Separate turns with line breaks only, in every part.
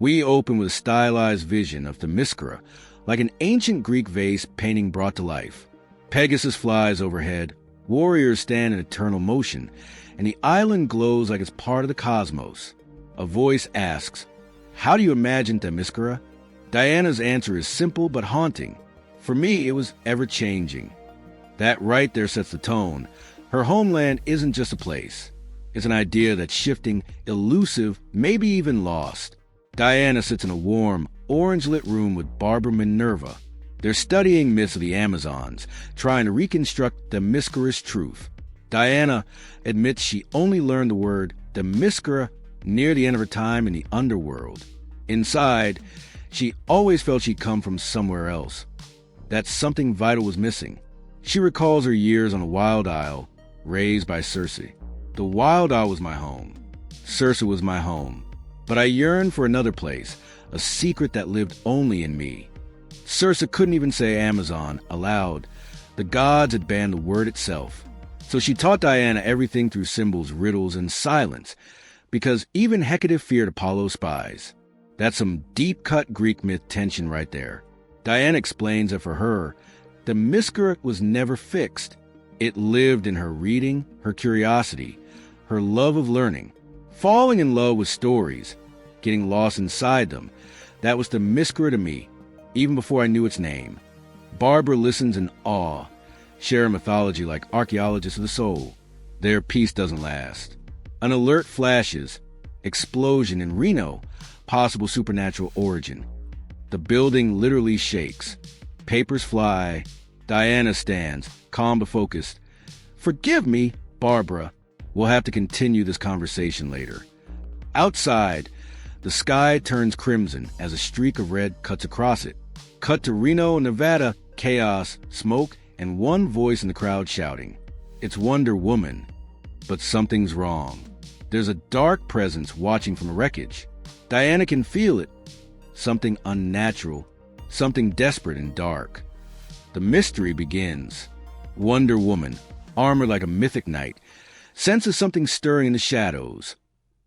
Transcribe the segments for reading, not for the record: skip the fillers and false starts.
We open with a stylized vision of Themyscira, like an ancient Greek vase painting brought to life. Pegasus flies overhead, warriors stand in eternal motion, and the island glows like it's part of the cosmos. A voice asks, "How do you imagine Themyscira?" Diana's answer is simple but haunting. For me, it was ever-changing. That right there sets the tone. Her homeland isn't just a place. It's an idea that's shifting, elusive, maybe even lost. Diana sits in a warm, orange-lit room with Barbara Minerva. They're studying myths of the Amazons, trying to reconstruct Themyscira's truth. Diana admits she only learned the word Themyscira near the end of her time in the underworld. Inside, she always felt she'd come from somewhere else, that something vital was missing. She recalls her years on a wild isle, raised by Circe. The wild isle was my home. Circe was my home. But I yearned for another place, a secret that lived only in me. Circe couldn't even say Amazon aloud. The gods had banned the word itself. So she taught Diana everything through symbols, riddles, and silence, because even Hecate feared Apollo's spies. That's some deep-cut Greek myth tension right there. Diana explains that for her, Themyscira was never fixed. It lived in her reading, her curiosity, her love of learning, falling in love with stories, getting lost inside them. That was Themyscira to me, even before I knew its name. Barbara listens in awe, sharing mythology like archaeologists of the soul. Their peace doesn't last. An alert flashes, explosion in Reno, possible supernatural origin. The building literally shakes. Papers fly. Diana stands, calm but focused. "Forgive me, Barbara. We'll have to continue this conversation later." Outside, the sky turns crimson as a streak of red cuts across it. Cut to Reno, Nevada, chaos, smoke, and one voice in the crowd shouting. It's Wonder Woman. But something's wrong. There's a dark presence watching from the wreckage. Diana can feel it. Something unnatural, something desperate and dark. The mystery begins. Wonder Woman, armored like a mythic knight, senses something stirring in the shadows.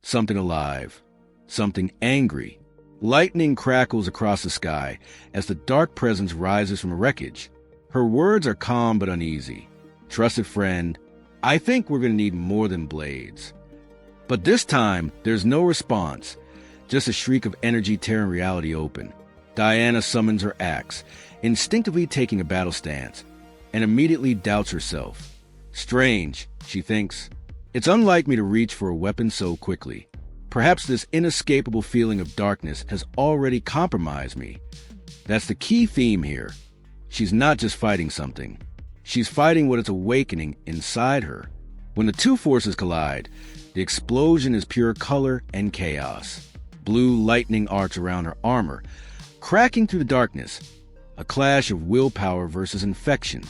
Something alive. Something angry. Lightning crackles across the sky as the dark presence rises from the wreckage. Her words are calm but uneasy. "Trusted friend, I think we're going to need more than blades." But this time, there's no response, just a shriek of energy tearing reality open. Diana summons her axe, instinctively taking a battle stance, and immediately doubts herself. Strange, she thinks. It's unlike me to reach for a weapon so quickly. Perhaps this inescapable feeling of darkness has already compromised me. That's the key theme here. She's not just fighting something. She's fighting what is awakening inside her. When the two forces collide, the explosion is pure color and chaos. Blue lightning arcs around her armor, cracking through the darkness. A clash of willpower versus infection.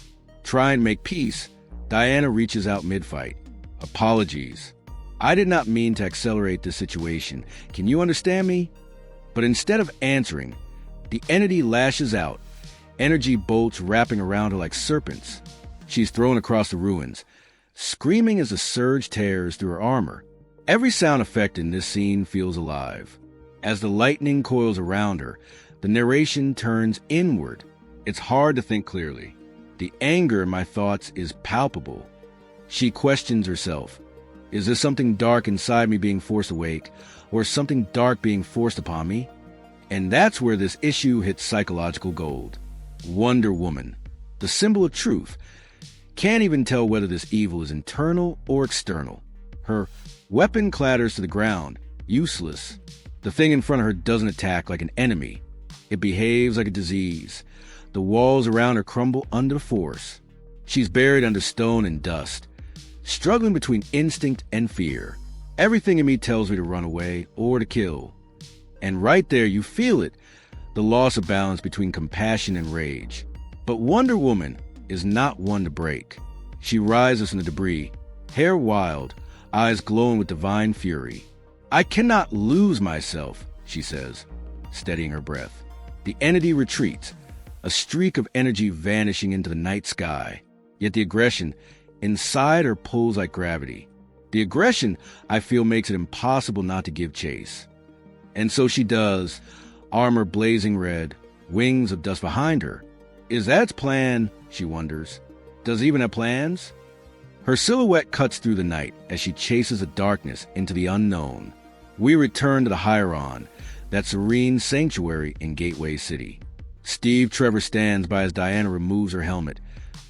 Try and make peace. Diana reaches out mid-fight. "Apologies. I did not mean to accelerate this situation. Can you understand me?" But instead of answering, the entity lashes out, energy bolts wrapping around her like serpents. She's thrown across the ruins, screaming as the surge tears through her armor. Every sound effect in this scene feels alive. As the lightning coils around her, the narration turns inward. It's hard to think clearly. The anger in my thoughts is palpable. She questions herself. Is this something dark inside me being forced awake, or something dark being forced upon me? And that's where this issue hits psychological gold. Wonder Woman, the symbol of truth, can't even tell whether this evil is internal or external. Her weapon clatters to the ground, useless. The thing in front of her doesn't attack like an enemy. It behaves like a disease. The walls around her crumble under the force. She's buried under stone and dust, struggling between instinct and fear. Everything in me tells me to run away or to kill. And right there you feel it, the loss of balance between compassion and rage. But Wonder Woman is not one to break. She rises from the debris, hair wild, eyes glowing with divine fury. "I cannot lose myself," she says, steadying her breath. The entity retreats, a streak of energy vanishing into the night sky. Yet the aggression inside her pulls like gravity. The aggression, I feel, makes it impossible not to give chase. And so she does, armor blazing red, wings of dust behind her. Is that its plan? She wonders. Does it even have plans? Her silhouette cuts through the night as she chases the darkness into the unknown. We return to the Hieron, that serene sanctuary in Gateway City. Steve Trevor stands by as Diana removes her helmet,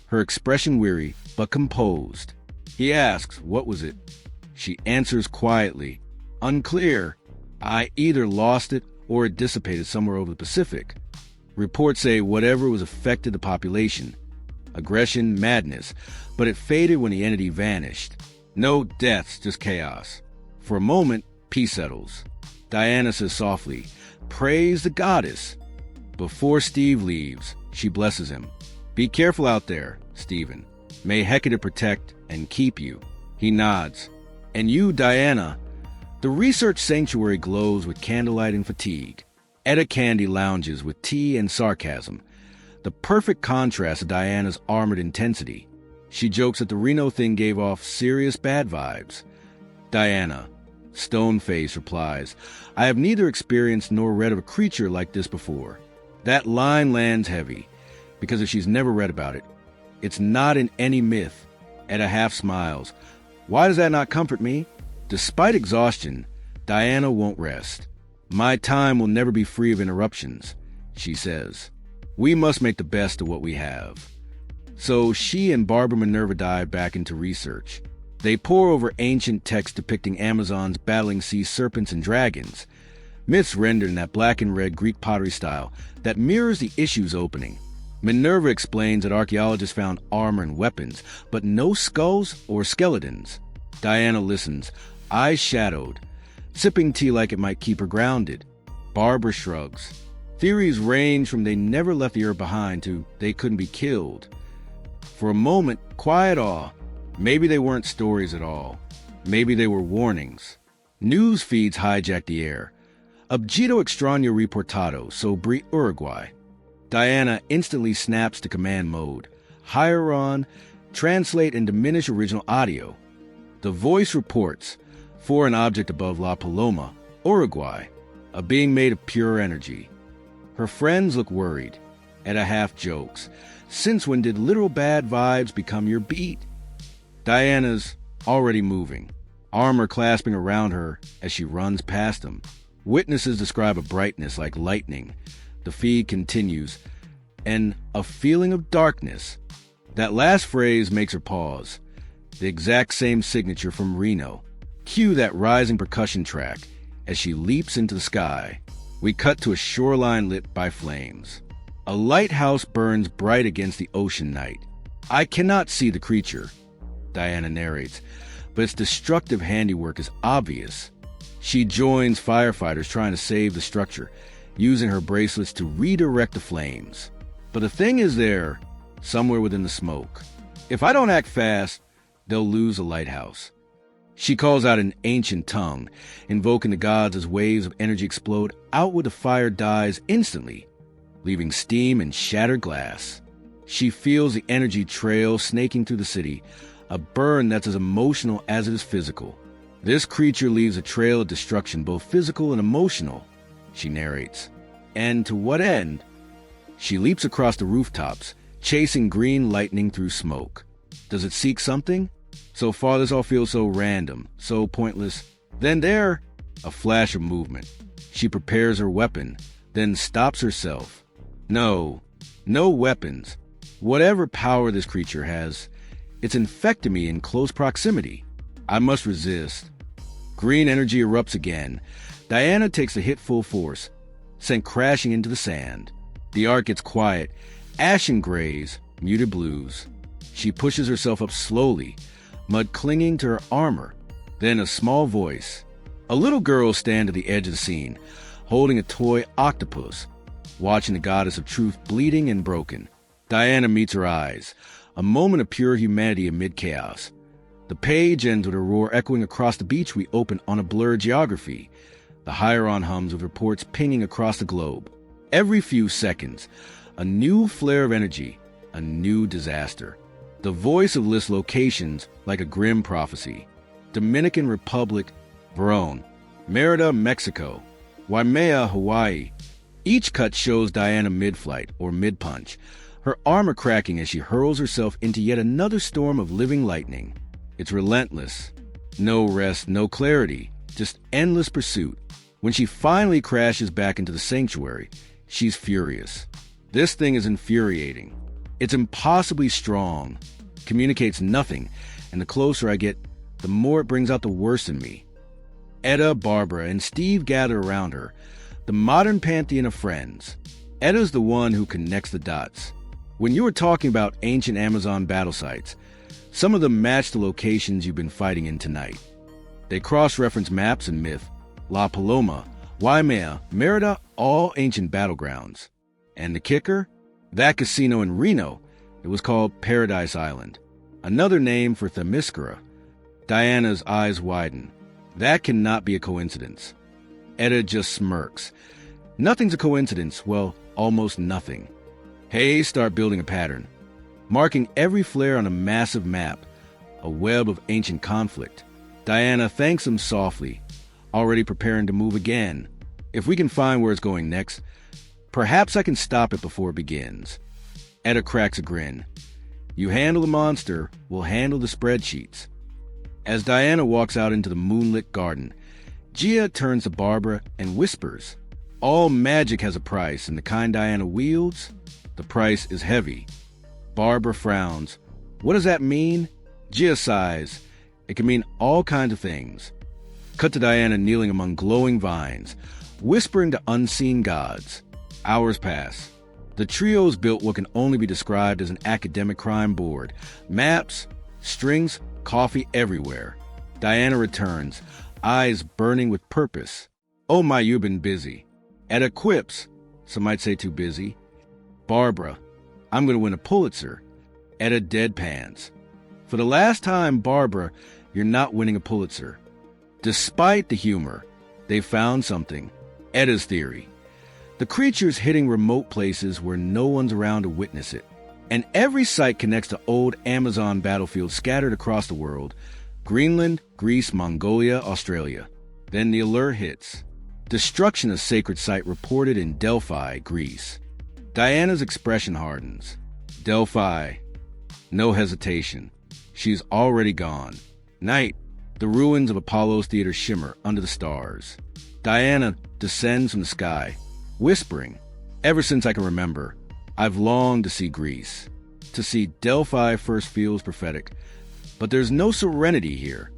her expression weary but composed. He asks, "What was it?" She answers quietly, "Unclear. I either lost it or it dissipated somewhere over the Pacific. Reports say whatever was affected the population. Aggression, madness, but it faded when the entity vanished. No deaths, just chaos. For a moment, peace settles." Diana says softly, "Praise the goddess." Before Steve leaves, she blesses him. "Be careful out there, Stephen. May Hecate protect and keep you." He nods. "And you, Diana." The research sanctuary glows with candlelight and fatigue. Etta Candy lounges with tea and sarcasm, the perfect contrast to Diana's armored intensity. She jokes that the Reno thing gave off serious bad vibes. Diana, stone-faced, replies, "I have neither experienced nor read of a creature like this before." That line lands heavy, because if she's never read about it, it's not in any myth. Etta half smiles. "Why does that not comfort me?" Despite exhaustion, Diana won't rest. "My time will never be free of interruptions," she says. "We must make the best of what we have." So she and Barbara Minerva dive back into research. They pore over ancient texts depicting Amazons battling sea serpents and dragons, myths rendered in that black and red Greek pottery style that mirrors the issue's opening. Minerva explains that archaeologists found armor and weapons, but no skulls or skeletons. Diana listens, eyes shadowed, sipping tea like it might keep her grounded. Barbara shrugs. Theories range from they never left the earth behind to they couldn't be killed. For a moment, quiet awe. Maybe they weren't stories at all. Maybe they were warnings. News feeds hijacked the air. Objeto extraño reportado sobre Uruguay. Diana instantly snaps to command mode. Hieron, translate and diminish original audio. The voice reports, for an object above La Paloma, Uruguay, a being made of pure energy. Her friends look worried. Etta half jokes, "Since when did literal bad vibes become your beat?" Diana's already moving, armor clasping around her as she runs past them. Witnesses describe a brightness like lightning. The feed continues, and a feeling of darkness. That last phrase makes her pause. The exact same signature from Reno. Cue that rising percussion track as she leaps into the sky. We cut to a shoreline lit by flames. A lighthouse burns bright against the ocean night. "I cannot see the creature," Diana narrates, "but its destructive handiwork is obvious." She joins firefighters trying to save the structure, using her bracelets to redirect the flames. But the thing is there, somewhere within the smoke. If I don't act fast, they'll lose the lighthouse. She calls out in ancient tongue, invoking the gods as waves of energy explode outward. The fire dies instantly, leaving steam and shattered glass. She feels the energy trail snaking through the city, a burn that's as emotional as it is physical. "This creature leaves a trail of destruction, both physical and emotional," she narrates. "And to what end?" She leaps across the rooftops, chasing green lightning through smoke. Does it seek something? So far, this all feels so random, so pointless. Then there, a flash of movement. She prepares her weapon, then stops herself. No weapons. Whatever power this creature has, it's infected me in close proximity. I must resist. Green energy erupts again. Diana takes the hit full force, sent crashing into the sand. The arc gets quiet, ashen grays, muted blues. She pushes herself up slowly, mud clinging to her armor. Then a small voice. A little girl stands at the edge of the scene, holding a toy octopus, watching the goddess of truth bleeding and broken. Diana meets her eyes, a moment of pure humanity amid chaos. The page ends with a roar echoing across the beach we open on a blurred geography. The Hieron hums with reports pinging across the globe. Every few seconds, a new flare of energy, a new disaster. The voice of lists locations like a grim prophecy. Dominican Republic, Verón. Merida, Mexico. Waimea, Hawaii. Each cut shows Diana mid-flight or mid-punch, her armor cracking as she hurls herself into yet another storm of living lightning. It's relentless. No rest, no clarity, just endless pursuit. When she finally crashes back into the sanctuary, she's furious. This thing is infuriating. It's impossibly strong, communicates nothing, and the closer I get, the more it brings out the worst in me. Etta, Barbara, and Steve gather around her, the modern pantheon of friends. Etta's the one who connects the dots. When you were talking about ancient Amazon battle sites, some of them match the locations you've been fighting in tonight. They cross-reference maps and myth. La Paloma, Waimea, Merida, all ancient battlegrounds. And the kicker? That casino in Reno, it was called Paradise Island. Another name for Themyscira. Diana's eyes widen. That cannot be a coincidence. Etta just smirks. Nothing's a coincidence, well, almost nothing. Hey, start building a pattern. Marking every flare on a massive map, a web of ancient conflict. Diana thanks him softly, already preparing to move again. If we can find where it's going next, perhaps I can stop it before it begins. Etta cracks a grin. You handle the monster, we'll handle the spreadsheets. As Diana walks out into the moonlit garden, Gia turns to Barbara and whispers, all magic has a price, and the kind Diana wields, the price is heavy. Barbara frowns. What does that mean? Gia sighs. It can mean all kinds of things. Cut to Diana kneeling among glowing vines, whispering to unseen gods. Hours pass. The trio's built what can only be described as an academic crime board. Maps, strings, coffee everywhere. Diana returns, eyes burning with purpose. Oh my, you've been busy. Etta quips. Some might say too busy. Barbara, I'm going to win a Pulitzer. Etta deadpans. For the last time, Barbara, you're not winning a Pulitzer. Despite the humor, they found something. Etta's theory. The creature's hitting remote places where no one's around to witness it. And every site connects to old Amazon battlefields scattered across the world. Greenland, Greece, Mongolia, Australia. Then the alert hits. Destruction of sacred site reported in Delphi, Greece. Diana's expression hardens. Delphi. No hesitation. She's already gone. Night. The ruins of Apollo's theater shimmer under the stars. Diana descends from the sky, whispering, ever since I can remember, I've longed to see Greece. To see Delphi first feels prophetic. But there's no serenity here,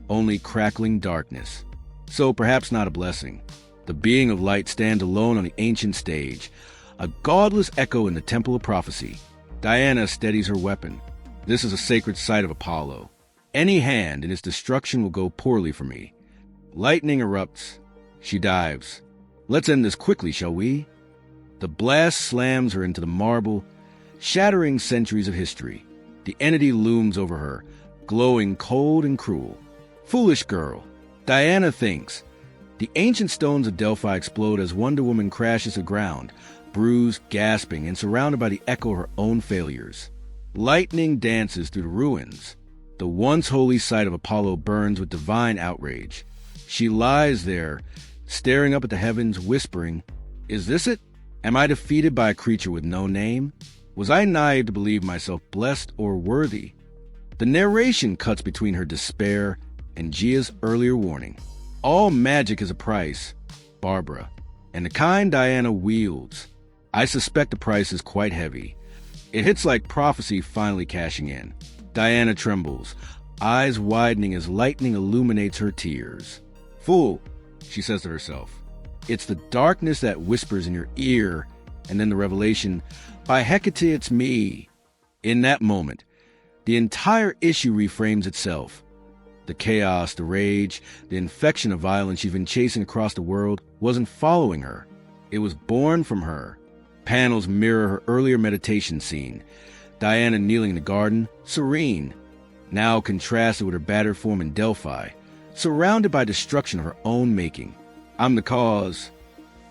only crackling darkness. So perhaps not a blessing. The being of light stands alone on the ancient stage, a godless echo in the temple of prophecy. Diana steadies her weapon. This is a sacred site of Apollo. Any hand in its destruction will go poorly for me. Lightning erupts. She dives. Let's end this quickly, shall we? The blast slams her into the marble, shattering centuries of history. The entity looms over her, glowing cold and cruel. Foolish girl. Diana thinks. The ancient stones of Delphi explode as Wonder Woman crashes to ground, bruised, gasping, and surrounded by the echo of her own failures. Lightning dances through the ruins. The once holy site of Apollo burns with divine outrage. She lies there, staring up at the heavens, whispering, is this it? Am I defeated by a creature with no name? Was I naive to believe myself blessed or worthy? The narration cuts between her despair and Gia's earlier warning. All magic is a price, Barbara, and the kind Diana wields. I suspect the price is quite heavy. It hits like prophecy finally cashing in. Diana trembles, eyes widening as lightning illuminates her tears. Fool, she says to herself. It's the darkness that whispers in your ear, and then the revelation, by Hecate, it's me. In that moment, the entire issue reframes itself. The chaos, the rage, the infection of violence she's been chasing across the world wasn't following her. It was born from her. Panels mirror her earlier meditation scene. Diana kneeling in the garden, serene, now contrasted with her battered form in Delphi, surrounded by destruction of her own making. I'm the cause.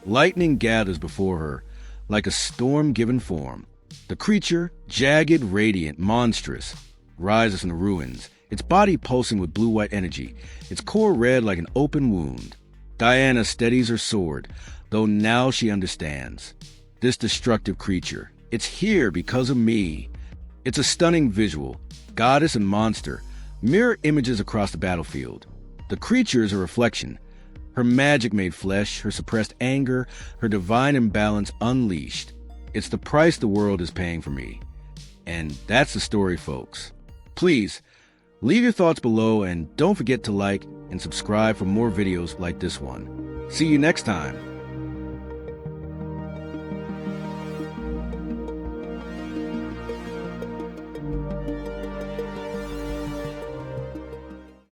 Lightning gathers before her, like a storm given form. The creature, jagged, radiant, monstrous, rises from the ruins, its body pulsing with blue-white energy, its core red like an open wound. Diana steadies her sword, though now she understands. This destructive creature, it's here because of me. It's a stunning visual. Goddess and monster, mirror images across the battlefield. The creature is a reflection. Her magic made flesh, her suppressed anger, her divine imbalance unleashed. It's the price the world is paying for me. And that's the story, folks. Please, leave your thoughts below and don't forget to like and subscribe for more videos like this one. See you next time.